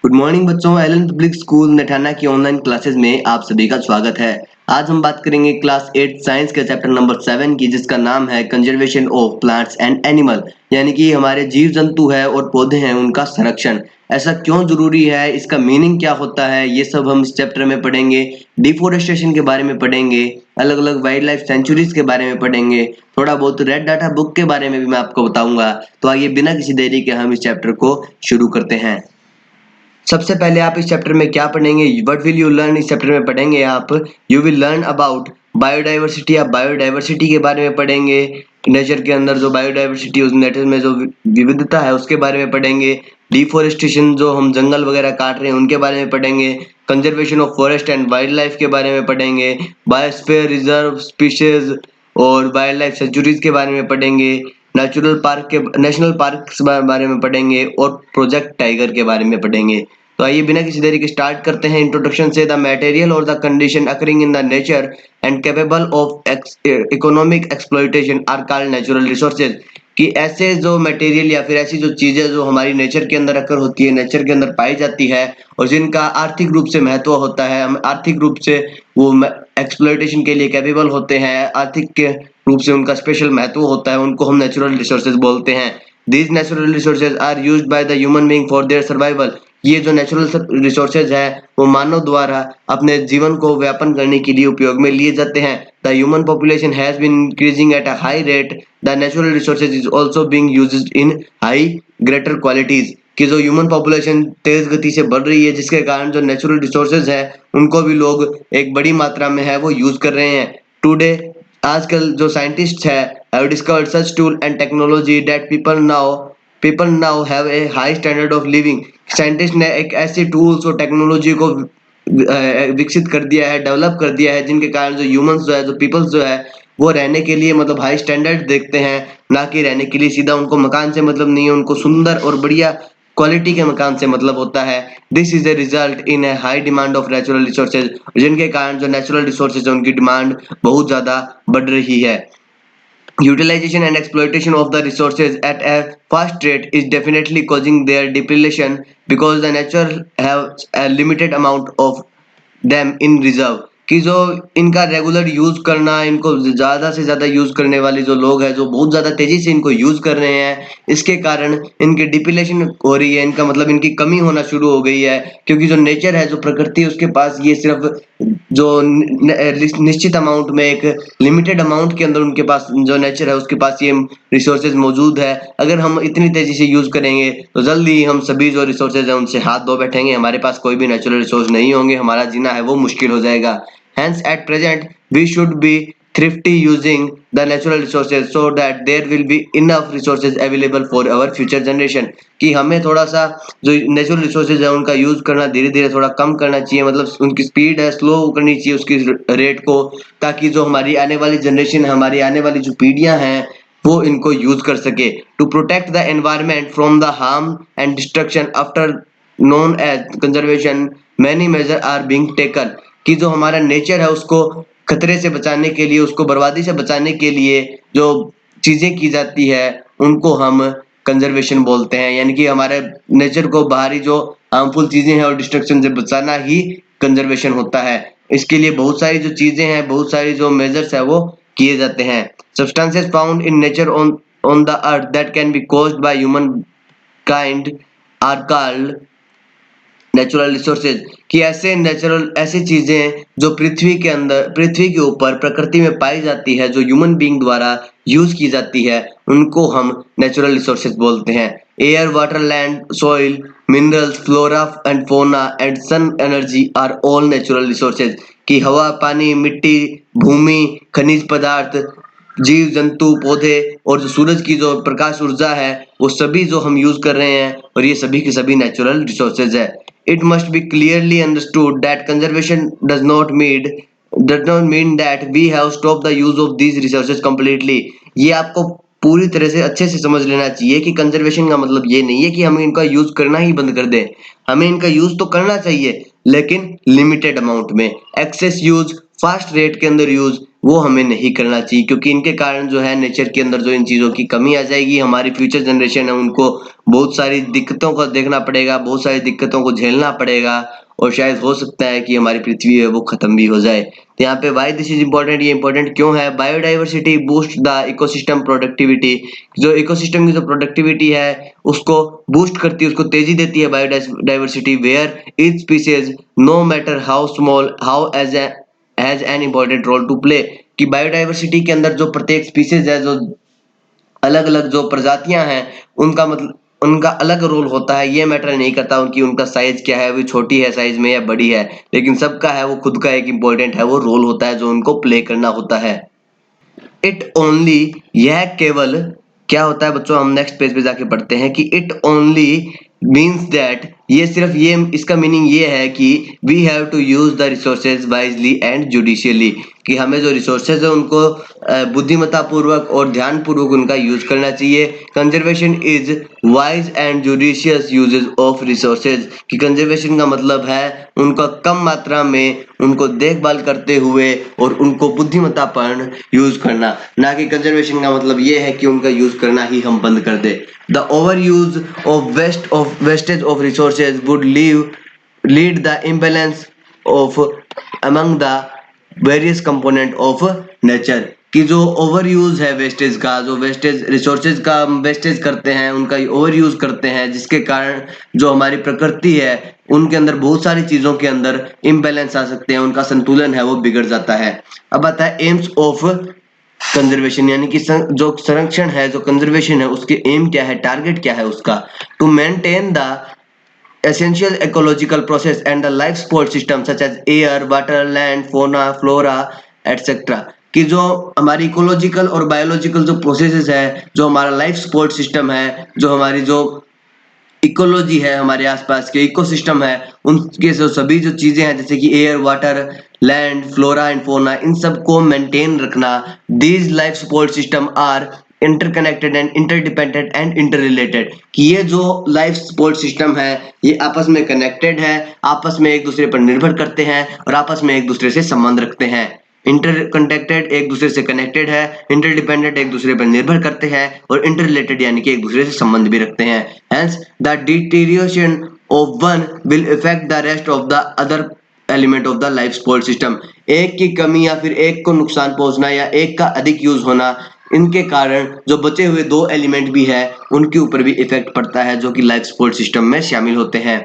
Good morning बच्चों। Elon public school नेठाना की online classes में आप सभी का स्वागत है। आज हम बात करेंगे क्लास 8 साइंस के चैप्टर नंबर 7 की, जिसका नाम है conservation of plants and animal, यानी कि हमारे जीव जंतु है और पौधे हैं उनका संरक्षण ऐसा क्यों जरूरी है, इसका मीनिंग क्या होता है, ये सब हम इस चैप्टर में पढ़ेंगे। डिफोरेस्टेशन के बारे में पढ़ेंगे, अलग अलग वाइल्ड लाइफ सेंचुरीज के बारे में पढ़ेंगे, थोड़ा बहुत रेड डाटा बुक के बारे में भी मैं आपको बताऊंगा। तो आइए बिना किसी देरी के हम इस चैप्टर को शुरू करते हैं। सबसे पहले आप इस चैप्टर में क्या पढ़ेंगे, व्हाट विल यू लर्न। इस चैप्टर में पढ़ेंगे आप you will learn about biodiversity. आप बायोडाइवर्सिटी के बारे में पढ़ेंगे, नेचर के अंदर जो बायोडाइवर्सिटी, उस नेचर में जो विविधता है उसके बारे में पढ़ेंगे। डिफोरेस्टेशन, जो हम जंगल वगैरह काट रहे हैं उनके बारे में पढ़ेंगे। Conservation of forest and wild life के बारे में पढ़ेंगे। बायोस्फीयर रिजर्व, स्पीशीज और वाइल्ड लाइफ सेंचुरीज के बारे में पढ़ेंगे। नेशनल पार्क के बारे में पढ़ेंगे और प्रोजेक्ट टाइगर के बारे में पढ़ेंगे। तो आइए बिना किसी देरी के स्टार्ट करते हैं। इंट्रोडक्शन से, द मटेरियल और the condition occurring in the nature and capable of economic exploitation are called natural resources. कि ऐसे जो मटेरियल या फिर ऐसी जो चीजें जो हमारी नेचर के अंदर अकर होती है, नेचर के अंदर पाई जाती है और जिनका आर्थिक रूप से महत्व होता है, हम आर्थिक रूप से वो एक्सप्लॉइटेशन के लिए कैपेबल होते हैं, आर्थिक के रूप से उनका स्पेशल महत्व होता है, उनको हम नेचुरल रिसोर्सेज बोलते हैं। These natural resources are used by the human being for their survival. ये जो नेचुरल रिसोर्सेज है वो मानव द्वारा अपने जीवन को व्यापन करने के लिए उपयोग में लिए जाते हैं। The human population has been increasing at a high rate. The natural resources is also being used in high greater qualities. कि जो ह्यूमन पॉपुलेशन तेज गति से बढ़ रही है, जिसके कारण जो नेचुरल रिसोर्सेज है उनको भी लोग एक बड़ी मात्रा में है वो यूज कर रहे हैं। टुडे, आजकल जो साइंटिस्ट है have discovered such tool and technology that people now have a high standard of living. Scientist ने एक ऐसी टूल्स और टेक्नोलॉजी को विकसित कर दिया है, डेवलप कर दिया है, जिनके कारण जो ह्यूमंस जो है, जो पीपल्स जो है, वो रहने के लिए मतलब हाई स्टैंडर्ड देखते हैं, ना कि रहने के लिए सीधा उनको मकान से मतलब नहीं है, उनको सुंदर और बढ़िया क्वालिटी के मकान से मतलब होता है। This is a result in A high demand of natural resources, जिनके कारण जो नेचुरल रिसोर्सेज है उनकी डिमांड बहुत ज्यादा बढ़ रही है। Utilization and exploitation of the resources at a fast rate is definitely causing their depletion, because the nature have a limited amount of them in reserve। कि जो इनका रेगुलर यूज करना, इनको ज्यादा से ज्यादा यूज करने वाले जो लोग हैं, जो बहुत ज्यादा तेजी से इनको यूज कर रहे हैं, इसके कारण इनकी डिप्लेशन हो रही है, इनका मतलब इनकी कमी होना शुरू हो गई है। क्योंकि जो नेचर है, जो प्रकृति है, उसके पास ये सिर्फ जो निश्चित अमाउंट में, एक लिमिटेड अमाउंट के अंदर उनके पास जो नेचर है उसके पास ये रिसोर्सेज मौजूद है। अगर हम इतनी तेजी से यूज करेंगे तो जल्दी ही हम सभी जो रिसोर्सेज है उनसे हाथ धो बैठेंगे, हमारे पास कोई भी नेचुरल रिसोर्स नहीं होंगे, हमारा जीना है वो मुश्किल हो जाएगा। Hence, at present, we should be thrifty using the natural resources so that there will be enough resources available for our future generation। कि हमें थोड़ा सा जो नेचुरल रिसोर्सेज है उनका यूज करना धीरे धीरे थोड़ा कम करना चाहिए, मतलब उनकी स्पीड है स्लो करनी चाहिए उसकी रेट को, ताकि जो हमारी आने वाली जनरेशन, हमारी आने वाली जो पीढ़ियां हैं वो इनको यूज कर सके। To protect the environment from the harm and destruction after known as conservation, many major are being taken. कि जो हमारा नेचर है उसको खतरे से बचाने के लिए, उसको बर्बादी से बचाने के लिए जो चीजें की जाती है उनको हम कंजर्वेशन बोलते हैं। यानी कि हमारे नेचर को बाहरी जो हार्मफुल चीजें हैं और डिस्ट्रक्शन से बचाना ही कंजर्वेशन होता है। इसके लिए बहुत सारी जो चीजें हैं, बहुत सारी जो मेजर्स है वो किए जाते हैं। Substances found in nature on the earth that can be caused by human kind are called natural resources. कि ऐसी चीजें जो पृथ्वी के अंदर, पृथ्वी के ऊपर प्रकृति में पाई जाती है, जो ह्यूमन बीइंग द्वारा यूज की जाती है, उनको हम नेचुरल रिसोर्सेज बोलते हैं। Air, water, land, soil, minerals, flora and fauna and sun energy are all natural resources. कि हवा, पानी, मिट्टी, भूमि, खनिज पदार्थ, जीव जंतु, पौधे और जो सूरज की जो प्रकाश ऊर्जा है, वो सभी जो हम यूज कर रहे हैं और ये सभी के सभी नेचुरल रिसोर्सेज है। It must be clearly understood that conservation does not mean that we have stopped the use of these resources completely। ये आपको पूरी तरह से अच्छे से समझ लेना चाहिए कि कंजर्वेशन का मतलब ये नहीं है कि हम इनका यूज करना ही बंद कर दें। हमें इनका यूज तो करना चाहिए, लेकिन लिमिटेड अमाउंट में। एक्सेस यूज, फास्ट रेट के अंदर यूज वो हमें नहीं करना चाहिए, क्योंकि इनके कारण जो है नेचर के अंदर जो इन चीज़ों की कमी आ जाएगी। हमारी फ्यूचर जनरेशन है उनको बहुत सारी दिक्कतों को देखना पड़ेगा, बहुत सारी दिक्कतों को झेलना पड़ेगा, और शायद हो सकता है कि हमारी पृथ्वी है वो खत्म भी हो जाए। तो यहाँ पे वाई दिस इज इम्पोर्टेंट, ये इंपॉर्टेंट क्यों है? Biodiversity boost the ecosystem productivity. जो इकोसिस्टम की जो प्रोडक्टिविटी है उसको बूस्ट करती है, उसको तेजी देती है biodiversity, where each species no matter how small how has an important role to play. कि बायोडाइवर्सिटी के अंदर जो प्रत्येक स्पीसीज है, जो अलग अलग जो प्रजातियां हैं, उनका मतलब उनका अलग रोल होता है। ये मैटर नहीं करता उनकी उनका साइज क्या है, वो छोटी है साइज में या बड़ी है, लेकिन सबका है वो खुद का एक इम्पोर्टेंट है वो रोल होता है जो उनको प्ले करना होता है। इट ओनली, यह केवल क्या होता है बच्चों, हम नेक्स्ट पेज पे जाके पढ़ते हैं कि इट ओनली मीन्स दैट, ये सिर्फ ये इसका मीनिंग ये है कि we have to use the resources wisely and judicially. कि हमें जो रिसोर्सेज है उनको बुद्धिमत्ता पूर्वक और ध्यान पूर्वक उनका यूज करना चाहिए। Conservation is wise and judicious uses of resources. कि कंजर्वेशन का मतलब है उनका कम मात्रा में उनको देखभाल करते हुए और उनको बुद्धिमत्तापूर्ण यूज करना, ना कि कंजर्वेशन का मतलब ये है कि उनका यूज करना ही हम बंद कर दे। The over use of wastage of resources would lead the imbalance of among the various component of nature. कि जो ओवर यूज है वेस्टेज का, जो वेस्टेज रिसोर्सेज का वेस्टेज करते हैं, उनका ओवर यूज करते हैं, जिसके कारण जो हमारी प्रकृति है उनके अंदर बहुत सारी चीजों के अंदर इम्बैलेंस आ सकते हैं, उनका संतुलन है वो बिगड़ जाता है। अब आता है एम्स ऑफ कंजर्वेशन, यानी कि जो संरक्षण है, जो कंजर्वेशन है, उसके एम क्या है, टारगेट क्या है उसका? To maintain the essential ecological process and the life support system such as air, water, land, fauna, flora, etc. कि जो हमारी इकोलॉजिकल और बायोलॉजिकल जो प्रोसेसेस है, जो हमारा लाइफ सपोर्ट सिस्टम है, जो हमारी जो इकोलॉजी है, हमारे आसपास के इकोसिस्टम है, उनके जो सभी जो चीजें हैं जैसे कि air, water, land, flora and fauna, इन सबको मेंटेन रखना। These life support system are interconnected and interdependent and interrelated. कि ये जो लाइफ सपोर्ट सिस्टम है ये आपस में कनेक्टेड है, आपस में एक दूसरे पर निर्भर करते हैं और आपस में एक दूसरे से संबंध रखते हैं। इंटरकनेक्टेड एक दूसरे से कनेक्टेड है, इंटरडिपेंडेंट एक दूसरे पर निर्भर करते हैं, और इंटररिलेटेड यानी कि एक दूसरे से संबंध भी रखते हैं। Hence the deterioration of one will effect the rest of the other element of the life support system. एक की कमी या फिर एक को नुकसान पहुंचना या एक का अधिक यूज होना, इनके कारण जो बचे हुए दो एलिमेंट भी है उनके ऊपर भी इफेक्ट पड़ता है जो कि लाइफ सपोर्ट सिस्टम में शामिल होते हैं।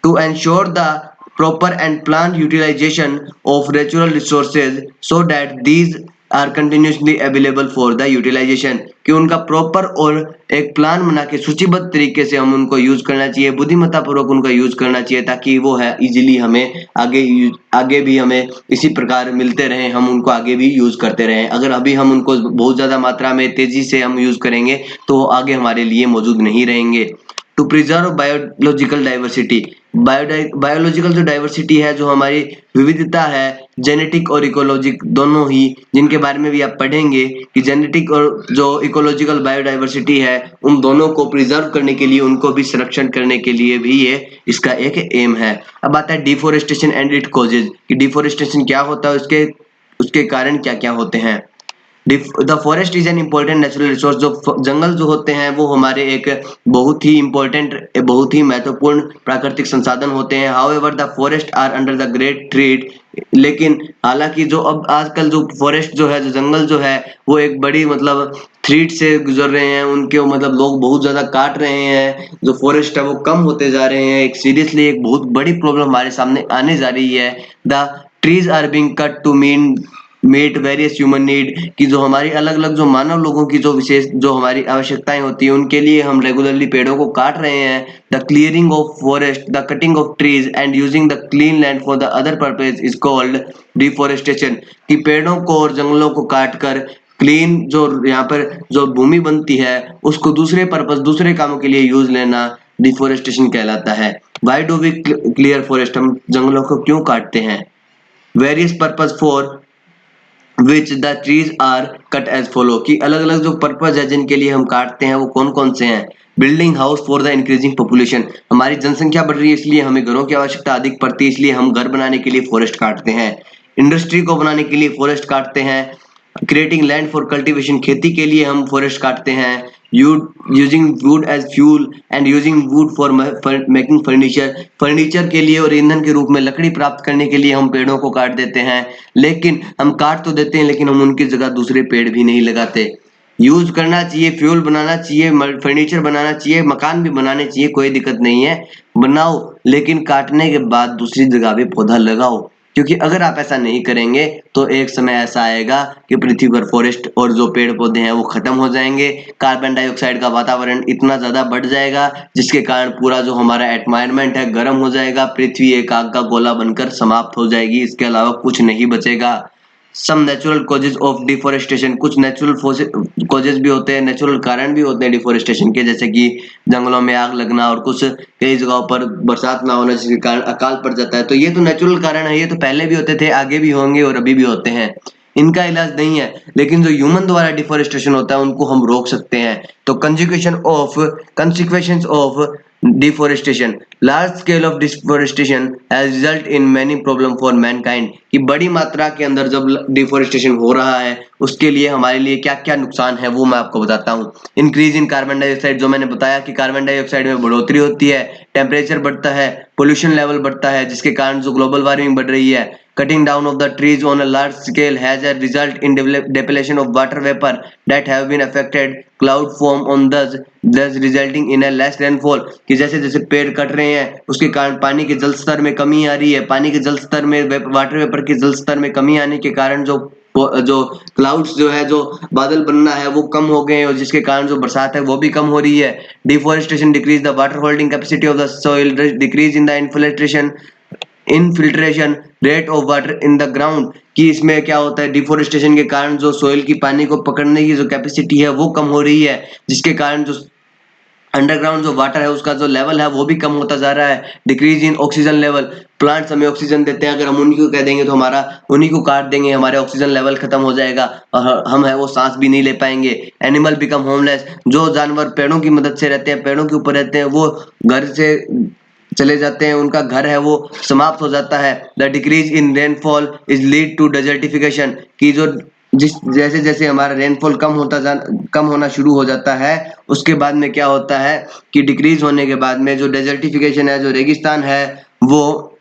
To ensure the proper and planned utilization of natural resources so that these are continuously available for the utilization। कि उनका प्रॉपर और एक प्लान बना के सूचीबद्ध तरीके से हम उनको यूज करना चाहिए, बुद्धिमत्ता पूर्वक उनका यूज करना चाहिए, ताकि वो है इजीली हमें आगे भी हमें इसी प्रकार मिलते रहे, हम उनको आगे भी यूज करते रहें। अगर अभी हम उनको बहुत ज्यादा मात्रा में तेजी से हम यूज करेंगे तो आगे हमारे लिए मौजूद नहीं रहेंगे। To preserve biological diversity, biological जो डाइवर्सिटी है, जो हमारी विविधता है, जेनेटिक और इकोलॉजिक दोनों ही, जिनके बारे में भी आप पढ़ेंगे कि जेनेटिक और जो इकोलॉजिकल बायोडाइवर्सिटी है उन दोनों को प्रिजर्व करने के लिए, उनको भी संरक्षण करने के लिए भी ये इसका एक एम है। अब आता है डिफोरेस्टेशन एंड इट कॉजेज। कि डिफोरेस्टेशन क्या होता है, उसके उसके कारण क्या क्या होते हैं। The forest is an important natural resource. जो जंगल जो होते हैं वो हमारे एक बहुत ही इम्पोर्टेंट, बहुत ही महत्वपूर्ण प्राकृतिक संसाधन होते हैं। However the forest are under the great threat. लेकिन हालांकि जो अब आजकल जो फॉरेस्ट जो है, जो जंगल जो है, वो एक बड़ी मतलब थ्रेट से गुजर रहे हैं, उनके मतलब लोग बहुत ज्यादा काट रहे हैं, जो फॉरेस्ट है वो कम होते जा रहे हैं। एक सीरियसली एक बहुत बड़ी प्रॉब्लम हमारे सामने आने जा रही है। The trees are being cut to meet various human need. कि जो हमारी अलग अलग जो मानव लोगों की जो विशेष जो हमारी आवश्यकताएं होती है उनके लिए हम रेगुलरली पेड़ों को काट रहे हैं। The clearing of forest, the cutting of trees and using the clean land for the other purpose is called deforestation. कि पेड़ों को और जंगलों को काट कर क्लीन जो यहाँ पर जो भूमि बनती है उसको दूसरे पर्पज, दूसरे कामों के लिए यूज लेना डिफोरेस्टेशन कहलाता है। Why do we clear forest, हम जंगलों को क्यों काटते हैं? Various purpose for which the trees are cut as follow. कि अलग अलग जो पर्पज है जिनके लिए हम काटते हैं वो कौन कौन से हैं। Building house for the increasing population. हमारी जनसंख्या बढ़ रही है इसलिए हमें घरों की आवश्यकता अधिक पड़ती है, इसलिए हम घर बनाने के लिए फॉरेस्ट काटते हैं। इंडस्ट्री को बनाने के लिए फॉरेस्ट काटते हैं। क्रिएटिंग लैंड फॉर कल्टीवेशन, खेती के लिए हम फॉरेस्ट काटते हैं। Using wood as fuel and using wood for making furniture, furniture के लिए और ईंधन के रूप में लकड़ी प्राप्त करने के लिए हम पेड़ों को काट देते हैं। लेकिन हम काट तो देते हैं, लेकिन हम उनकी जगह दूसरे पेड़ भी नहीं लगाते। यूज करना चाहिए, फ्यूल बनाना चाहिए, फर्नीचर बनाना चाहिए, मकान भी बनाने चाहिए, कोई दिक्कत नहीं है, बनाओ, लेकिन काटने के बाद दूसरी जगह भी पौधा लगाओ। क्योंकि अगर आप ऐसा नहीं करेंगे तो एक समय ऐसा आएगा कि पृथ्वी पर फॉरेस्ट और जो पेड़ पौधे हैं वो खत्म हो जाएंगे। कार्बन डाइऑक्साइड का वातावरण इतना ज्यादा बढ़ जाएगा जिसके कारण पूरा जो हमारा एटमॉस्फेयर है गर्म हो जाएगा, पृथ्वी एक आग का गोला बनकर समाप्त हो जाएगी, इसके अलावा कुछ नहीं बचेगा। Some natural causes of deforestation, कुछ नेचुरल कॉजेज भी होते हैं, नेचुरल कारण भी होते हैं डिफोरेस्टेशन के, जैसे कि जंगलों में आग लगना और कुछ कई जगहों पर बरसात ना होना जिसके कारण अकाल पड़ जाता है। तो ये तो नेचुरल कारण है, ये तो पहले भी होते थे, आगे भी होंगे और अभी भी होते हैं, इनका इलाज नहीं है। लेकिन जो ह्यूमन द्वारा डिफोरेस्टेशन होता है उनको हम रोक सकते हैं। तो consequences of deforestation, large scale of deforestation has result in many problem for Mankind, कि बड़ी मात्रा के अंदर जब डिफोरेस्टेशन हो रहा है उसके लिए हमारे लिए क्या क्या नुकसान है वो मैं आपको बताता हूँ। इंक्रीज इन कार्बन डाइऑक्साइड, जो मैंने बताया कि कार्बन डाइऑक्साइड में बढ़ोतरी होती है, टेम्परेचर बढ़ता है, पोल्यूशन लेवल बढ़ता है जिसके कारण जो ग्लोबल वार्मिंग बढ़ रही है। Cutting down of the trees on a large scale has a result in depletion of water vapor that have been affected cloud form on thus resulting in a less rainfall, कि जैसे जैसे पेड़ cut रहे हैं उसके कारण पानी के जल स्तर में कमी आ रही है, पानी के जल स्तर में वाटर वेपर के जल स्तर में कमी आने के कारण जो क्लाउड्स जो है, जो बादल बनना है वो कम हो गए हैं और जिसके कारण जो बरसात है वो भी कम हो रही है। Deforestation decrease the water holding capacity of the soil, decrease in the infiltration rate of water in the ground, कि इसमें क्या होता है, डिफोरेस्टेशन के कारण जो सोइल की पानी को पकड़ने की जो कैपेसिटी है वो कम हो रही है, जिसके कारण जो अंडरग्राउंड जो वाटर है उसका जो लेवल है वो भी कम होता जा रहा है। Decrease in oxygen level, plants हमें ऑक्सीजन देते हैं, अगर हम उन्हीं को कह देंगे तो हमारा उन्हीं को काट देंगे, हमारे ऑक्सीजन लेवल खत्म हो जाएगा और हम है वो सांस भी नहीं ले पाएंगे। एनिमल बिकम होमलेस, जो जानवर पेड़ों की मदद से रहते हैं, पेड़ों के ऊपर रहते हैं, वो घर से चले जाते हैं, उनका घर है वो समाप्त हो जाता है। The decrease in rainfall is lead to desertification, की जो जिस जैसे जैसे हमारा रेनफॉल कम होना शुरू हो जाता है उसके बाद में क्या होता है कि डिक्रीज होने के बाद में जो डेजर्टिफिकेशन है, जो रेगिस्तान है, वो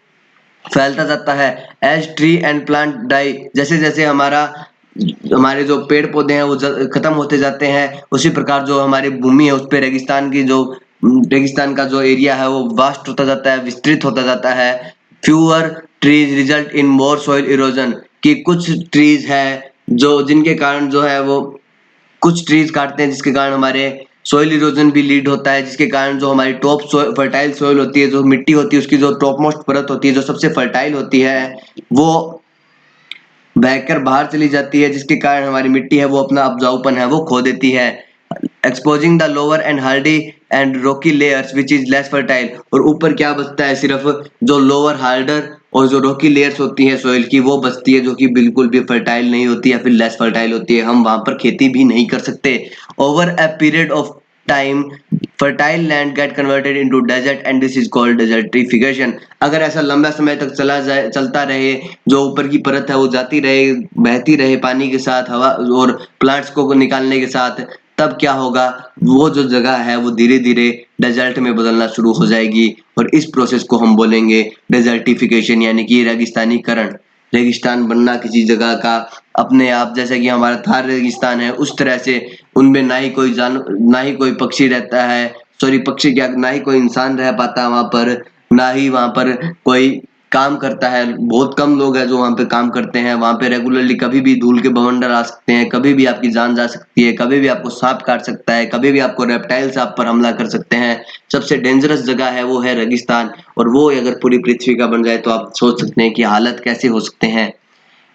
फैलता जाता है। As tree and plant die, जैसे जैसे हमारे जो पेड़ पौधे हैं वो खत्म होते जाते हैं, उसी प्रकार जो हमारी भूमि है उस पे रेगिस्तान का जो एरिया है वो वास्ट होता जाता है, विस्तृत होता जाता है। Fewer trees result in more soil erosion, कि कुछ ट्रीज है जो जिनके कारण जो है वो कुछ ट्रीज काटते हैं जिसके कारण हमारे सोइल इरोजन भी लीड होता है, जिसके कारण जो हमारी टॉप फर्टाइल सोइल होती है, जो मिट्टी होती है उसकी जो टॉप मोस्ट परत होती है जो सबसे फर्टाइल होती है, वो बहकर बाहर चली जाती है, जिसके कारण हमारी मिट्टी है वो अपना उपजाऊपन है वो खो देती है। Exposing the lower and Hardy and Rocky layers which is less fertile, और ऊपर क्या बचता है, सिर्फ जो लोअर हार्डर और जो रॉकी लेयर्स होती है सोइल की वो बचती है, जो कि बिल्कुल भी फर्टाइल नहीं होती या फिर लेस फर्टाइल होती है, हम वहां पर खेती भी नहीं कर सकते। Over a period of time fertile land get converted into desert and this is called desertification, अगर ऐसा लंबा समय तक चलता रहे, जो ऊपर की परत है वो जाती रहे, बहती रहे पानी के साथ, हवा और प्लांट्स को निकालने के साथ, तब क्या होगा, वो जो जगह है वो धीरे धीरे डेजर्ट में बदलना शुरू हो जाएगी और इस प्रोसेस को हम बोलेंगे डेजर्टिफिकेशन, यानी कि रेगिस्तानीकरण। रेगिस्तान बनना किसी जगह का अपने आप, जैसे कि हमारा थार रेगिस्तान है उस तरह से, उनमें ना ही कोई पक्षी रहता है, सॉरी पक्षी क्या, ना ही कोई इंसान रह पाता वहां पर, ना ही वहां पर कोई काम करता है, बहुत कम लोग हैं जो वहां पे काम करते हैं। वहां पे रेगुलरली कभी भी धूल के बवंडर आ सकते हैं, कभी भी आपकी जान जा सकती है, कभी भी आपको सांप काट सकता है, कभी भी आपको रेप्टाइल्स आप पर हमला कर सकते हैं। सबसे डेंजरस जगह है वो है रेगिस्तान, और वो अगर पूरी पृथ्वी का बन जाए तो आप सोच सकते हैं कि हालत कैसे हो सकते हैं।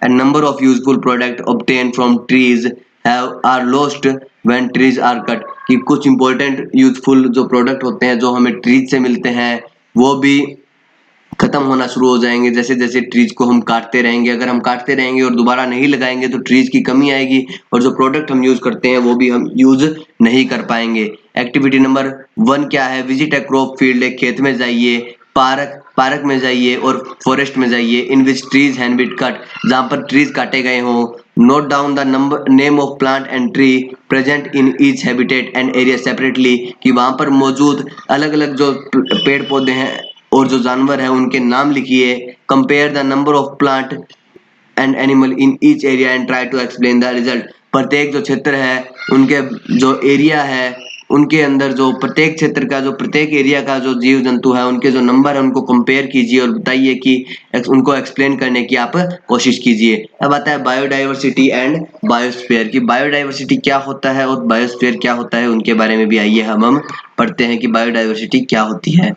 A number of useful products obtained from trees are lost when trees are cut, कि कुछ important useful जो प्रोडक्ट होते हैं जो हमें ट्रीज से मिलते हैं वो भी खत्म होना शुरू हो जाएंगे, जैसे जैसे ट्रीज को हम काटते रहेंगे। अगर हम काटते रहेंगे और दोबारा नहीं लगाएंगे तो ट्रीज की कमी आएगी और जो प्रोडक्ट हम यूज करते हैं वो भी हम यूज नहीं कर पाएंगे। एक्टिविटी नंबर 1 क्या है, विजिट अ क्रॉप फील्ड, एक खेत में जाइए, पार्क में जाइए और फॉरेस्ट में जाइए, इन विच ट्रीज हैव बीन कट, जहाँ पर ट्रीज काटे गए हों, note down the number name of plant and tree present in each habitat and area separately, कि वहाँ पर मौजूद अलग अलग जो पेड़ पौधे हैं और जो जानवर हैं उनके नाम लिखिए। Compare the number of plant and animal in each area and try to explain the result. प्रत्येक जो क्षेत्र है उनके जो एरिया है उनके अंदर जो प्रत्येक क्षेत्र का जो प्रत्येक एरिया का जो जीव जंतु है उनके जो नंबर है उनको कंपेयर कीजिए और बताइए कि उनको एक्सप्लेन करने की आप कोशिश कीजिए। अब आता है बायोडाइवर्सिटी एंड बायोस्फीयर, की बायोडाइवर्सिटी क्या होता है और बायोस्फीयर क्या होता है, उनके बारे में भी आइए हम पढ़ते हैं कि बायोडाइवर्सिटी क्या होती है।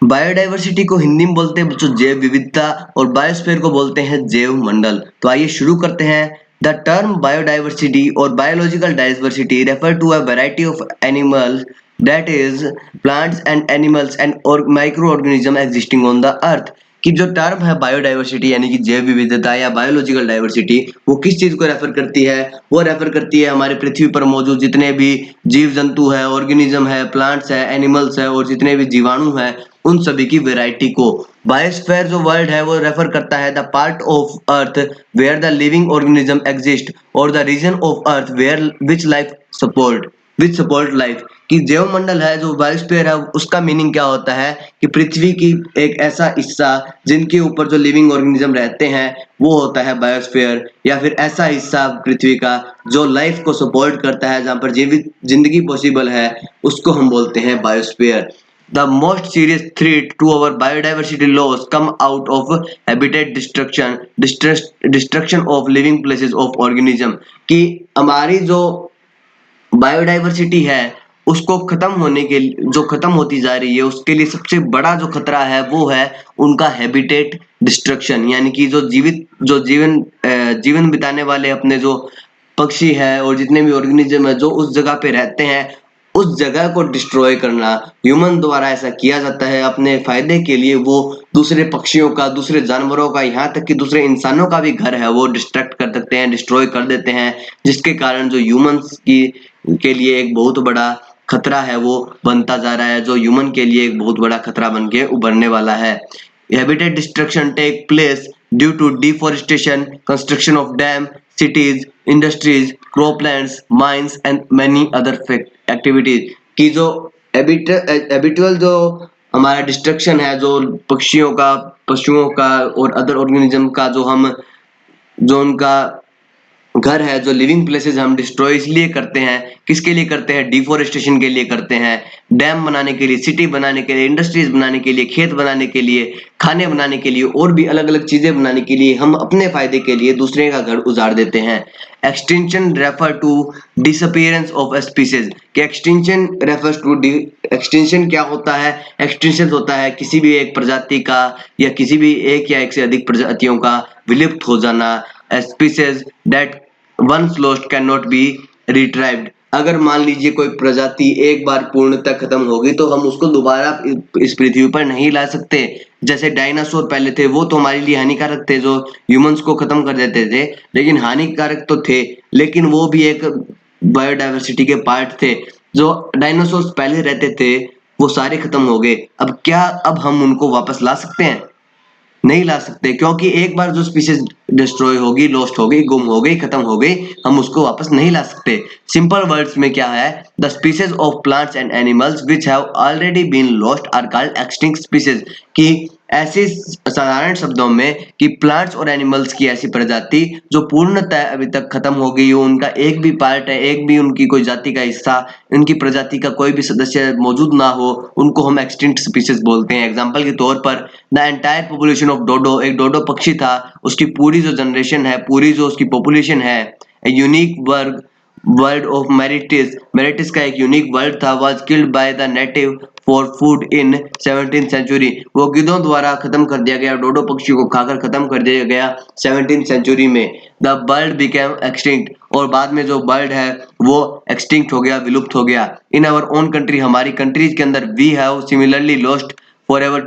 बायोडाइवर्सिटी को हिंदी में बोलते हैं बच्चों जैव विविधता और बायोस्फीयर को बोलते हैं जैव मंडल। तो आइए शुरू करते हैं। द टर्म बायोडाइवर्सिटी और biological diversity refer to a variety of animals, that is plants and animals and और micro organism existing on the earth. कि जो टर्म है बायोडाइवर्सिटी यानी कि जैव विविधता या बायोलॉजिकल डाइवर्सिटी, वो किस चीज को रेफर करती है? वो रेफर करती है हमारे पृथ्वी पर मौजूद जितने भी जीव जंतु है, ऑर्गेनिज्म है, प्लांट्स है, एनिमल्स है और जितने भी जीवाणु है उन सभी की वैरायटी को। बायोस्फीयर जो वर्ड है वो रेफर करता है the part of earth where the living organism exist और the region of earth where which support life. कि जैव मंडल है जो बायोस्फीयर है उसका मीनिंग क्या होता है कि पृथ्वी की एक ऐसा हिस्सा जिनके ऊपर जो लिविंग ऑर्गेनिज्म रहते हैं वो होता है बायोस्फीयर, या फिर ऐसा हिस्सा पृथ्वी का जो लाइफ को सपोर्ट करता है, जहां पर जीवित जिंदगी पॉसिबल है, उसको हम बोलते हैं biosphere. The most serious threat to our biodiversity loss come out of habitat destruction of living places of organism। कि हमारी जो बायोडाइवर्सिटी है उसको खत्म होने के जो खत्म होती जा रही है उसके लिए सबसे बड़ा जो खतरा है वो है उनका हैबिटेट डिस्ट्रक्शन, यानी कि जो जीवन बिताने वाले अपने जो पक्षी है और जितने भी ऑर्गेनिज्म है जो उस जगह पे रहते हैं उस जगह को डिस्ट्रॉय करना ह्यूमन द्वारा ऐसा किया जाता है अपने फायदे के लिए। वो दूसरे पक्षियों का, दूसरे जानवरों का, यहाँ तक कि दूसरे इंसानों का भी घर है वो डिस्ट्रैक्ट कर सकते हैं, डिस्ट्रॉय कर देते हैं, जिसके कारण जो ह्यूमंस की के लिए एक बहुत बड़ा खतरा है वो बनता जा रहा है, जो ह्यूमन के लिए एक बहुत बड़ा खतरा बन के उभरने वाला है। Habitat destruction take place due to deforestation, construction of dam, cities, industries, croplands, mines and many other activities. की जो हैबिटुअल जो हमारा डिस्ट्रक्शन है, जो पक्षियों का, पशुओं का और अदर ऑर्गेनिज्म का जो उनका घर है, जो लिविंग प्लेसेस हम डिस्ट्रॉय इसलिए करते हैं, किसके लिए करते हैं? डिफोरेस्टेशन के लिए करते हैं, डैम बनाने के लिए, सिटी बनाने के लिए, इंडस्ट्रीज बनाने के लिए, खेत बनाने के लिए, खाने बनाने के लिए और भी अलग अलग चीजें बनाने के लिए हम अपने फायदे के लिए दूसरे का घर उजाड़ देते हैं। Extinction refer to disappearance of species. कि एक्सटिंक्शन रेफर्स टू एक्सटिंक्शन क्या होता है? एक्सटिंक्शन होता है किसी भी एक प्रजाति का या किसी भी एक या एक से अधिक प्रजातियों का विलुप्त हो जाना। Species that once lost can not be retrieved. अगर मान लीजिए कोई प्रजाति एक बार पूर्णतः खत्म होगी तो हम उसको दोबारा इस पृथ्वी पर नहीं ला सकते। जैसे डायनासोर पहले थे वो तो हमारे लिए हानिकारक थे, जो ह्यूमंस को खत्म कर देते थे, लेकिन हानिकारक तो थे, लेकिन वो भी एक बायोडाइवर्सिटी के पार्ट थे। जो डायनासोर पहले रहते थे वो सारे खत्म हो गए। अब क्या अब हम उनको वापस ला सकते हैं? नहीं ला सकते, क्योंकि एक बार जो स्पीशीज डिस्ट्रॉय होगी, लॉस्ट हो गई, गुम हो गई, खत्म हो गई, हम उसको वापस नहीं ला सकते। सिंपल वर्ड्स में क्या है? The species of plants and animals which have already been lost are called extinct species. कि ऐसे साधारण शब्दों में कि प्लांट्स और एनिमल्स की ऐसी प्रजाति जो पूर्णतः अभी तक खत्म हो गई हो, उनका एक भी पार्ट है, एक भी उनकी कोई जाति का हिस्सा, उनकी प्रजाति का कोई भी सदस्य मौजूद ना हो, उनको हम एक्सटिंक्ट स्पीशीज बोलते हैं। एग्जांपल के तौर पर द एंटायर पॉपुलेशन ऑफ डोडो, एक डोडो पक्षी था, उसकी पूरी जो जनरेशन है, पूरी जो उसकी पॉपुलेशन है, यूनिक वर्ड ऑफ मेरिटिस का एक यूनिक वर्ड था, was killed by the native for food in 17th century. वो गिद्धों द्वारा खत्म कर दिया गया, डोडो पक्षी को खाकर खत्म कर दिया गया 17th सेंचुरी में। द बर्ड बिकेम एक्सटिंक्ट, और बाद में जो बर्ड है वो एक्सटिंक्ट हो गया, विलुप्त हो गया। इन आवर ओन कंट्री, हमारी कंट्रीज के अंदर we have similarly lost forever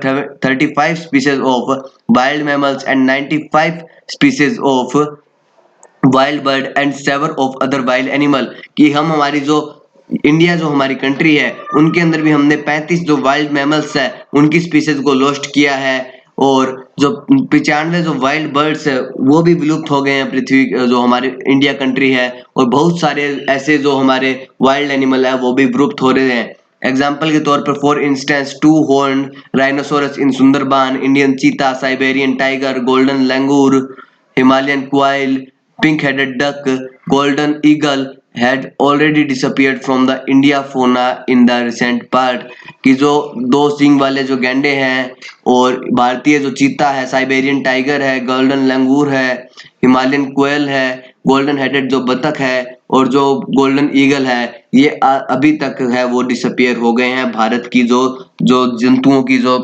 35 species of wild mammals and 95 species of wild bird and 7 of other wild animal। कि हम हमारी जो इंडिया जो हमारी कंट्री है उनके अंदर भी हमने 35 जो वाइल्ड मैमल्स है उनकी स्पीसीज को लॉस्ट किया है, और जो 95 जो वाइल्ड बर्ड्स है वो भी विलुप्त हो गए हैं पृथ्वी जो हमारे इंडिया कंट्री है, और बहुत सारे ऐसे जो हमारे वाइल्ड एनिमल है वो भी विलुप्त हो रहे हैं। एग्जाम्पल के तौर पर for instance two horn rhinoceros in Sundarban, Indian cheetah, Siberian tiger, golden langur, Himalayan quail, pink headed duck, golden eagle had already disappeared from the India fauna in the recent part। कि जो दो सींग वाले जो गैंडे हैं और भारतीय जो चीता है, साइबेरियन टाइगर है, गोल्डन लंगूर है, हिमालयन कोयल है, गोल्डन हेडेड जो बतख है और जो गोल्डन ईगल है, ये अभी तक है वो डिसअपियर हो गए हैं। भारत की जो जो जंतुओं की जो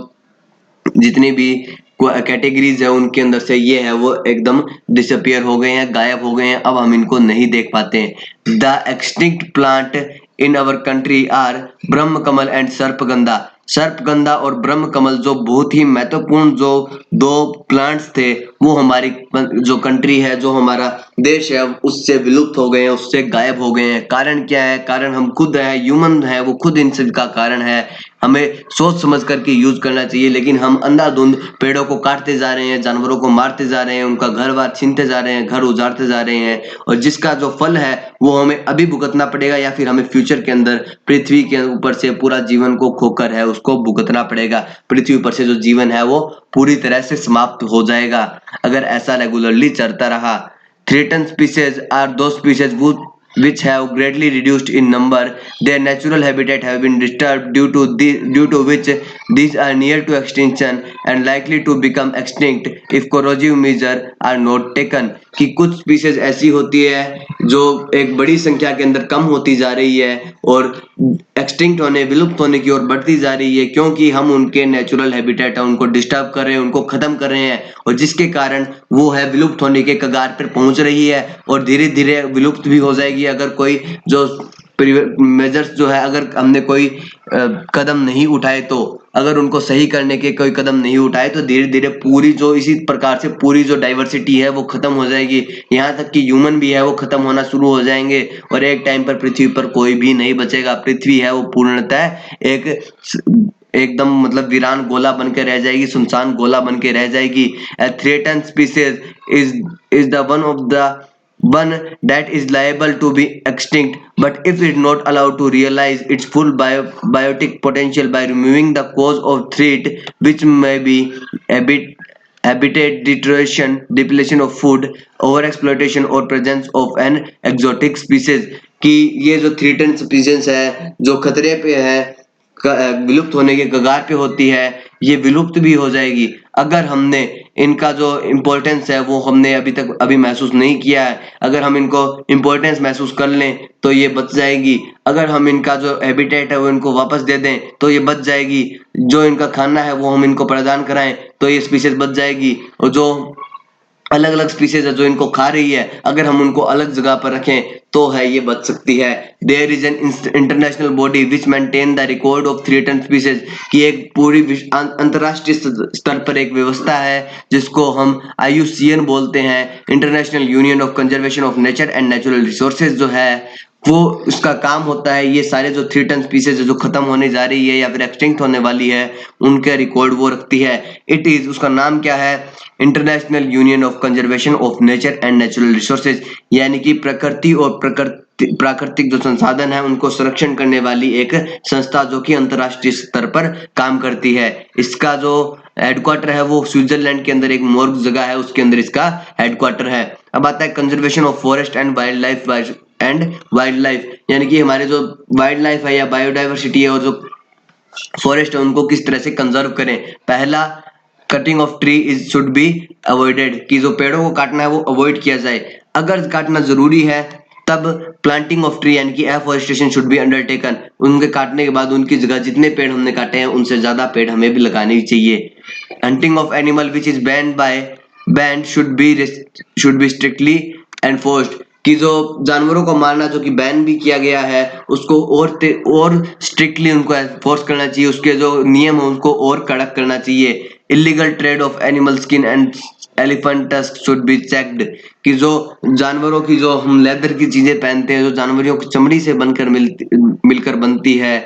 जितनी भी कैटेगरीज है उनके अंदर से ये है वो एकदम डिसअपियर हो गए हैं, गायब हो गए हैं, अब हम इनको नहीं देख पाते हैं। The extinct plant in our country are Brahma Kamal and सर्पगंधा। सर्पगंधा और ब्रह्म कमल जो बहुत ही महत्वपूर्ण जो दो प्लांट्स थे वो हमारी जो कंट्री है, जो हमारा देश है, उससे विलुप्त हो गए हैं, उससे गायब हो गए हैं। कारण क्या है? कारण हम खुद है, ह्यूमन है, वो खुद इन सब का कारण है। हमें सोच समझ करके यूज करना चाहिए, लेकिन हम अंधाधुंध पेड़ों को काटते जा रहे हैं, जानवरों को मारते जा रहे हैं, उनका घर बार छीनते जा रहे हैं, घर उजाड़ते जा रहे हैं, और जिसका जो फल है वो हमें अभी भुगतना पड़ेगा या फिर हमें फ्यूचर के अंदर पृथ्वी के ऊपर से पूरा जीवन को खोकर है उसको भुगतना पड़ेगा। पृथ्वी पर से जो जीवन है वो पूरी तरह से समाप्त हो जाएगा अगर ऐसा रेगुलरली चलता रहा। Threatened species are those species which have greatly reduced in number. Their natural habitat have been disturbed due to which these are near to extinction and likely to become extinct if corrosive measures are not taken। कि कुछ species ऐसी होती है जो एक बड़ी संख्या के अंदर कम होती जा रही है और एक्सटिंक्ट होने, विलुप्त होने की ओर बढ़ती जा रही है, क्योंकि हम उनके नेचुरल हैबिटेट है उनको डिस्टर्ब कर रहे हैं, उनको खत्म कर रहे हैं, और जिसके कारण वो है विलुप्त होने के कगार पर पहुंच रही है और धीरे धीरे विलुप्त भी हो जाएगी अगर कोई जो मेजर्स जो है, अगर हमने कोई कदम नहीं उठाए तो, अगर उनको सही करने के कोई कदम नहीं उठाए तो धीरे धीरे पूरी जो इसी प्रकार से पूरी जो डाइवर्सिटी है वो खत्म हो जाएगी। यहाँ तक कि ह्यूमन भी है वो खत्म होना शुरू हो जाएंगे और एक टाइम पर पृथ्वी पर कोई भी नहीं बचेगा। पृथ्वी है वो पूर्णतः एक एकदम मतलब वीरान गोला बन के रह जाएगी, सुनसान गोला बन के रह जाएगी। A threatened species is the one that is liable to be extinct, but if it not allowed to realize its full biotic potential by removing the cause of threat, which may be habitat deterioration, depletion of food, overexploitation or presence of an exotic species। कि ये जो threaten species है जो खतरे पे है, विलुप्त होने के कगार पे होती है, ये विलुप्त भी हो जाएगी अगर हमने इनका जो इम्पोर्टेंस है वो हमने अभी महसूस नहीं किया है। अगर हम इनको इम्पोर्टेंस महसूस कर लें तो ये बच जाएगी। अगर हम इनका जो हैबिटेट है वो इनको वापस दे दें तो ये बच जाएगी। जो इनका खाना है वो हम इनको प्रदान कराएं तो ये स्पीसीज बच जाएगी। और जो अलग अलग स्पीसीज है जो इनको खा रही है, अगर हम उनको अलग जगह पर रखें तो है ये बच सकती है। There is an international body which maintain the record of threaten species. की एक पूरी अंतरराष्ट्रीय स्तर पर एक व्यवस्था है जिसको हम IUCN बोलते हैं, international union of conservation of nature and natural resources जो है वो उसका काम होता है ये सारे जो थ्रेटन स्पीसीज जो खत्म होने जा रही है या फिर एक्सटिंक्ट होने वाली है उनके रिकॉर्ड वो रखती है। इट इज, उसका नाम क्या है? International union of conservation of nature and natural resources, यानी कि प्रकृति और प्राकृतिक जो संसाधन है उनको संरक्षण करने वाली एक संस्था जो कि अंतरराष्ट्रीय स्तर पर काम करती है। इसका जो हेडक्वार्टर है वो स्विट्जरलैंड के अंदर एक मोर्ग जगह है उसके अंदर इसका हेडक्वार्टर है। अब आता है conservation of forest and wild life, यानी कि हमारे जो वाइल्ड लाइफ है या बायोडाइवर्सिटी है और जो फॉरेस्ट है उनको किस तरह से कंजर्व करें। पहला, cutting of tree is should be avoided, कि जो पेड़ों को काटना है वो अवॉइड किया जाए। अगर काटना जरूरी है तब प्लांटिंग ऑफ ट्री यानी कि एफॉरेस्टेशन शुड बी अंडरटेकन। उनके काटने के बाद उनकी जगह जितने पेड़ हमने काटे हैं उनसे ज्यादा पेड़ हमें भी लगाने चाहिए। Hunting of animal which is band should be strictly enforced, कि जो जानवरों को मारना जो कि बैन भी किया गया है उसको और स्ट्रिक्टली उनको एनफोर्स करना चाहिए, उसके जो नियम है उनको और कड़क करना चाहिए। Illegal trade off animal skin and elephant tusk should be checked, कि जो जानवरों की जो हम लेदर की चीजें पहनते हैं जो जानवरों की चमड़ी से बनकर मिलकर बनती है,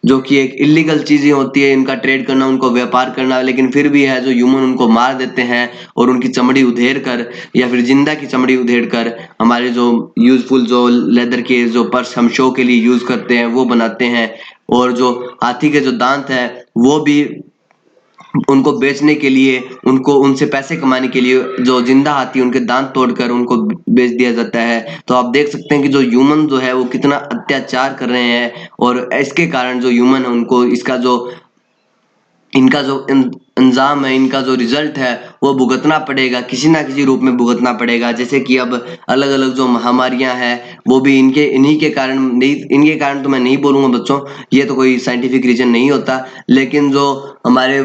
जो कि एक इलीगल चीजें होती है, इनका ट्रेड करना, उनको व्यापार करना, लेकिन फिर भी है जो ह्यूमन उनको मार देते हैं और उनकी चमड़ी उधेड़ कर या फिर जिंदा की चमड़ी उधेड़ कर हमारे जो यूजफुल जो लेदर के जो पर्स हम शो के लिए यूज करते हैं वो बनाते हैं। और जो हाथी के जो दांत है वो भी उनको बेचने के लिए, उनको उनसे पैसे कमाने के लिए जो जिंदा हाथी उनके दांत तोड़कर उनको बेच दिया जाता है। तो आप देख सकते हैं कि जो ह्यूमन जो है वो कितना अत्याचार कर रहे हैं और इसके कारण जो ह्यूमन है उनको इसका जो इनका जो अंजाम है, इनका जो रिजल्ट है वो भुगतना पड़ेगा, किसी ना किसी रूप में भुगतना पड़ेगा। जैसे कि अब अलग अलग जो महामारियां हैं वो भी इनके इन्हीं के कारण नहीं, इनके कारण तो मैं नहीं बोलूंगा बच्चों, ये तो कोई साइंटिफिक रीजन नहीं होता, लेकिन जो हमारे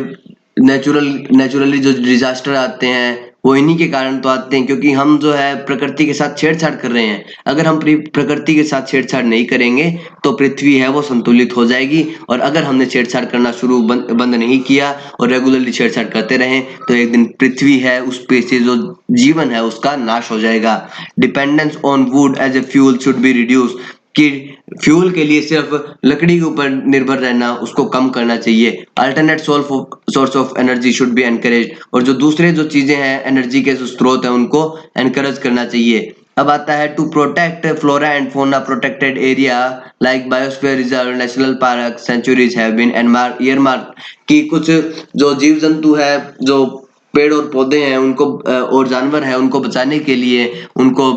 नेचुरली जो डिजास्टर आते हैं वो इन्हीं के कारण तो आते हैं, क्योंकि हम जो है प्रकृति के साथ छेड़छाड़ कर रहे हैं। अगर हम प्रकृति के साथ छेड़छाड़ नहीं करेंगे तो पृथ्वी है वो संतुलित हो जाएगी, और अगर हमने छेड़छाड़ करना बंद नहीं किया और रेगुलरली छेड़छाड़ करते रहें तो एक दिन पृथ्वी है उस पे से जो जीवन है उसका नाश हो जाएगा। Dependence on wood as a fuel should be reduce, कि फ्यूल के लिए सिर्फ लकड़ी के ऊपर निर्भर रहना उसको कम करना चाहिए। Alternate source of energy should be encourage, और जो दूसरे जो चीजें हैं एनर्जी के जो स्रोत है उनको एनकरेज करना चाहिए। अब आता है to protect flora and fauna protected area like biosphere reserve, national park, sanctuaries have been earmarked, कि कुछ जो जीव जंतु है, जो पेड़ और पौधे हैं उनको और जानवर है उनको बचाने के लिए, उनको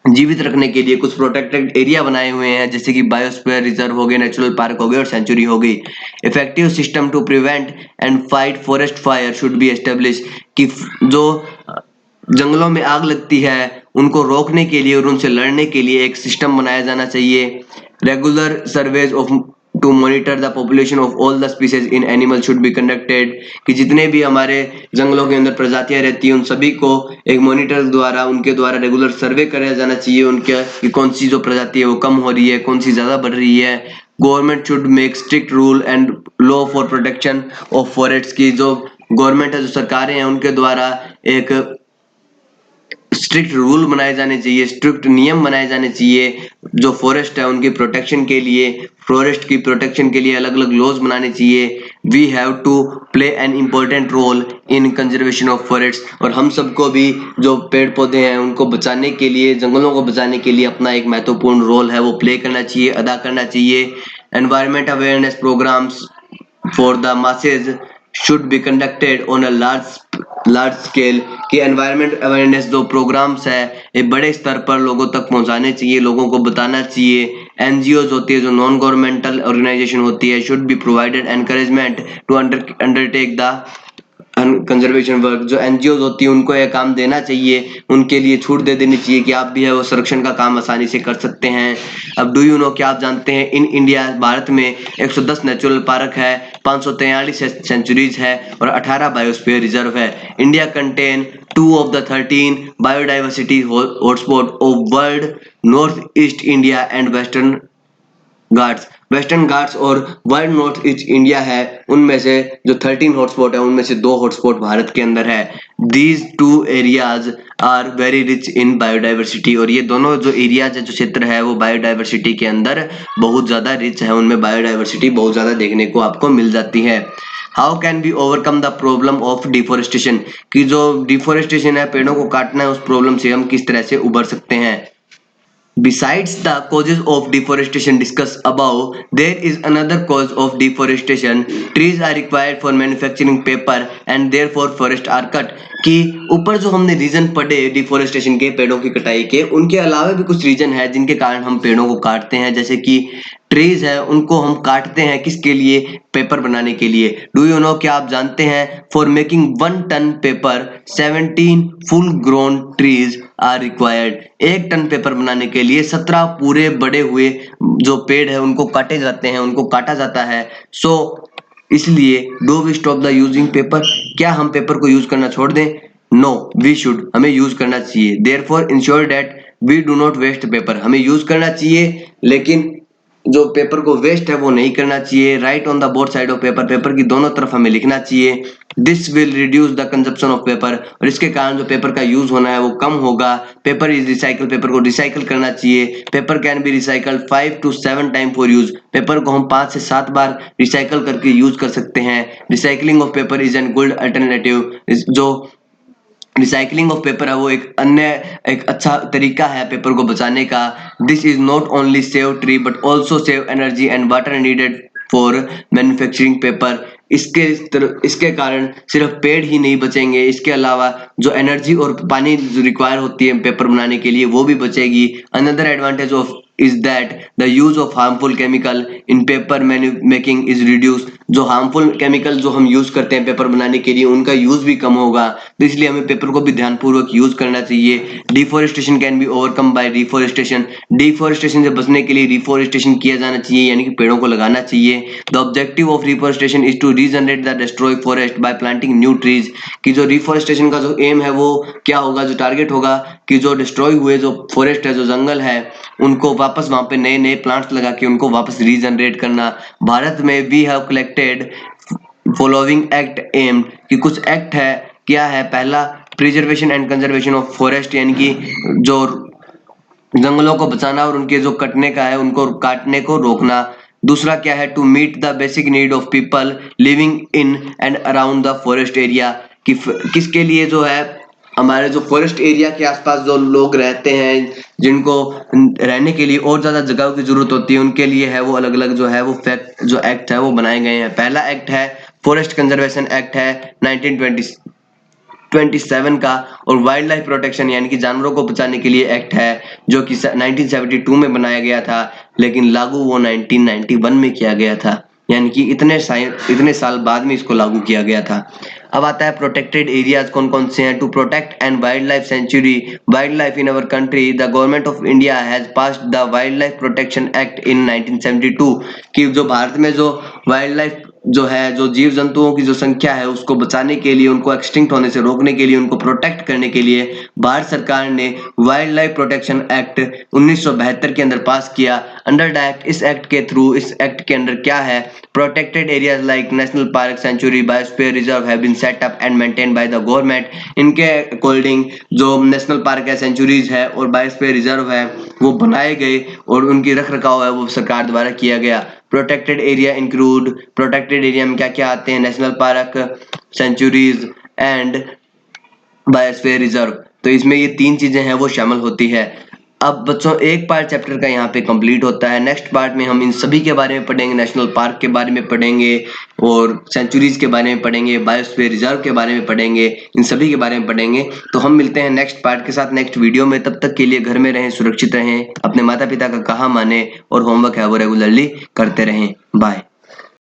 जीवित रखने के लिए कुछ प्रोटेक्टेड एरिया बनाए हुए हैं, जैसे कि बायोस्फीयर रिजर्व हो गए, नेशनल पार्क हो गए और सेंचुरी हो गई। Effective system to prevent and fight forest fire should be establish, कि जो जंगलों में आग लगती है उनको रोकने के लिए और उनसे लड़ने के लिए एक सिस्टम बनाया जाना चाहिए। Regular surveys of to monitor the population of all the species in animal should be conducted, कि जितने भी हमारे जंगलों के अंदर प्रजातियां रहती हैं उन सभी को एक मॉनिटर द्वारा उनके द्वारा रेगुलर सर्वे कराया जाना चाहिए उनके, कि कौन सी जो प्रजाति है वो कम हो रही है, कौन सी ज्यादा बढ़ रही है। Government should make strict rule and law for protection of forest, की जो गवर्नमेंट है, जो सरकारें हैं उनके द्वारा एक स्ट्रिक्ट रूल बनाए जाने चाहिए, स्ट्रिक्ट नियम बनाए जाने चाहिए जो फॉरेस्ट है उनकी प्रोटेक्शन के लिए, फॉरेस्ट की प्रोटेक्शन के लिए अलग अलग लॉज बनाने चाहिए। We have to play an important role in conservation of forest, और हम सबको भी जो पेड़ पौधे हैं उनको बचाने के लिए, जंगलों को बचाने के लिए अपना एक महत्वपूर्ण रोल है वो प्ले करना चाहिए, अदा करना चाहिए। Environment awareness programmes for the masses should be conducted on a large scale, कि एनवायरमेंट अवेयरनेस जो प्रोग्राम्स है ये बड़े स्तर पर लोगों तक पहुंचाने चाहिए, लोगों को बताना चाहिए। एनजीओज होती है, जो नॉन गवर्नमेंटल ऑर्गेनाइजेशन होती है, should be provided encouragement to undertake the conservation work, जो एनजीओ होती है उनको यह काम देना चाहिए, उनके लिए छूट दे देनी चाहिए कि आप भी है वो संरक्षण का काम आसानी से कर सकते हैं। अब डू यू नो, क्या आप जानते हैं इन इंडिया, भारत में 110 नेचुरल पार्क है, 543 सेंचुरीज है और 18 बायोस्फीयर रिजर्व है। India contain 2 of the 13 biodiversity hotspot of world, north east India and western Ghats और वर्ल्ड नॉर्थ ईस्ट इंडिया है, उनमें से जो 13 हॉटस्पॉट है उनमें से 2 हॉटस्पॉट भारत के अंदर है। These 2 areas are very rich in biodiversity, और ये दोनों जो एरियाज है, जो क्षेत्र है वो बायोडाइवर्सिटी के अंदर बहुत ज्यादा रिच है, उनमें बायोडाइवर्सिटी बहुत ज्यादा देखने को आपको मिल जाती है। How can be overcome the problem of deforestation, कि जो डिफोरेस्टेशन है, पेड़ों को काटना है, उस प्रॉब्लम से हम किस तरह से उबर सकते हैं। Besides the causes of deforestation discussed above, there is another cause of deforestation. Trees are required for manufacturing paper and therefore forests are cut. कि ऊपर जो हमने रीजन पढ़े डिफोरेस्टेशन के, पेड़ों की कटाई के, उनके अलावा भी कुछ रीजन है जिनके कारण हम पेड़ों को काटते हैं। जैसे कि ट्रीज है उनको हम काटते हैं किसके लिए, पेपर बनाने के लिए। डू यू नो, क्या आप जानते हैं for making 1 ton paper 17 full grown trees are required, 1 ton paper बनाने के लिए 17 पूरे बड़े हुए जो पेड़ है उनको काटे जाते हैं, उनको काटा जाता है। सो इसलिए do we stop the using paper, क्या हम पेपर को यूज करना छोड़ दें? नो वी शुड, हमें यूज करना चाहिए। Therefore ensure that we do not waste paper, हमें यूज करना चाहिए लेकिन जो पेपर को वेस्ट है वो नहीं करना चाहिए। Right on the both side of paper, paper की दोनों तरफ हमें लिखना चाहिए this will reduce the consumption of paper, और इसके कारण जो पेपर का यूज होना है वो कम होगा। पेपर इज रिसाइकल, पेपर को रिसाइकल करना चाहिए। Paper can be recycled 5 to 7 time for use, paper को हम 5 से 7 बार रिसाइकल करके यूज कर सकते हैं। Recycling of paper is an good alternative, जो रिसाइकलिंग ऑफ पेपर है वो एक अच्छा तरीका है पेपर को बचाने का। This is not only save tree but also save energy and water needed for manufacturing paper, इसके कारण सिर्फ पेड़ ही नहीं बचेंगे, इसके अलावा जो एनर्जी और पानी जो रिक्वायर होती है पेपर बनाने के लिए वो भी बचेगी। Another advantage of is that the use of harmful chemical in paper making is reduced, जो हार्मफुल केमिकल जो हम यूज करते हैं पेपर बनाने के लिए उनका यूज भी कम होगा, तो इसलिए हमें पेपर को भी ध्यानपूर्वक यूज करना चाहिए। Deforestation can be overcome by reforestation, deforestation से बचने के लिए रिफोरेस्टेशन किया जाना चाहिए, यानी कि पेड़ों को लगाना चाहिए। The objective of reforestation is to regenerate the destroy forest by planting new trees, कि जो रिफोरेस्टेशन का जो एम है वो क्या होगा, जो टारगेट होगा कि जो डिस्ट्रॉय हुए जो फॉरेस्ट है, जो जंगल है, उनको वापस वहां पे नए नए प्लांट्स लगा के उनको वापस रीजनरेट करना। भारत में we have collected following act aimed, कि कुछ एक्ट है, क्या है, पहला preservation and conservation of forest, यानी कि जो जंगलों को बचाना और उनके जो कटने का है उनको काटने को रोकना। दूसरा क्या है, to meet the basic need of people living in and around the forest area, कि किसके लिए, जो है हमारे जो फॉरेस्ट एरिया के आसपास जो लोग रहते हैं जिनको रहने के लिए और ज्यादा जगह की जरूरत होती है उनके लिए है वो अलग अलग जो है वो फैक्ट जो एक्ट है वो बनाए गए हैं। पहला एक्ट है फॉरेस्ट कंजर्वेशन एक्ट है 1927 का, और वाइल्ड लाइफ प्रोटेक्शन यानी कि जानवरों को बचाने के लिए एक्ट है जो कि 1972 में बनाया गया था, लेकिन लागू वो 1991 में किया गया था, यानी कि इतने साल बाद में इसको लागू किया गया था। अब आता है प्रोटेक्टेड एरियाज कौन कौन से हैं। To protect and wild life sanctuary wild life in our country, the government of India has passed the wild life protection act in 1972, कि जो भारत में जो वाइल्ड लाइफ जो है, जो जीव जंतुओं की जो संख्या है उसको बचाने के लिए, उनको एक्सटिंक्ट होने से रोकने के लिए, उनको प्रोटेक्ट करने के लिए भारत सरकार ने वाइल्ड लाइफ प्रोटेक्शन एक्ट 1972 के अंदर पास किया। अंडर द एक्ट, इस एक्ट के थ्रू, इस एक्ट के अंदर क्या है, protected areas like national park, sanctuary, biosphere reserve have been set up and maintained by the government. इनके अकॉर्डिंग जो नेशनल पार्क है, सेंचुरीज है और बायोस्फीयर रिजर्व है वो बनाए गए और उनकी रख रखाव है वो सरकार द्वारा किया गया। Protected area include, protected area में क्या क्या आते हैं, national park, sanctuaries and biosphere reserve, तो इसमें ये तीन चीजें हैं वो शामिल होती है। अब बच्चों एक पार्ट चैप्टर का यहाँ पे कंप्लीट होता है, नेक्स्ट पार्ट में हम इन सभी के बारे में पढ़ेंगे, नेशनल पार्क के बारे में पढ़ेंगे और सेंचुरीज के बारे में पढ़ेंगे, बायोस्फीयर रिजर्व के बारे में पढ़ेंगे, इन सभी के बारे में पढ़ेंगे। तो हम मिलते हैं नेक्स्ट पार्ट के साथ नेक्स्ट वीडियो में, तब तक के लिए घर में रहें, सुरक्षित रहें, अपने माता पिता का कहा माने और होमवर्क है वो रेगुलरली करते रहें। बाय।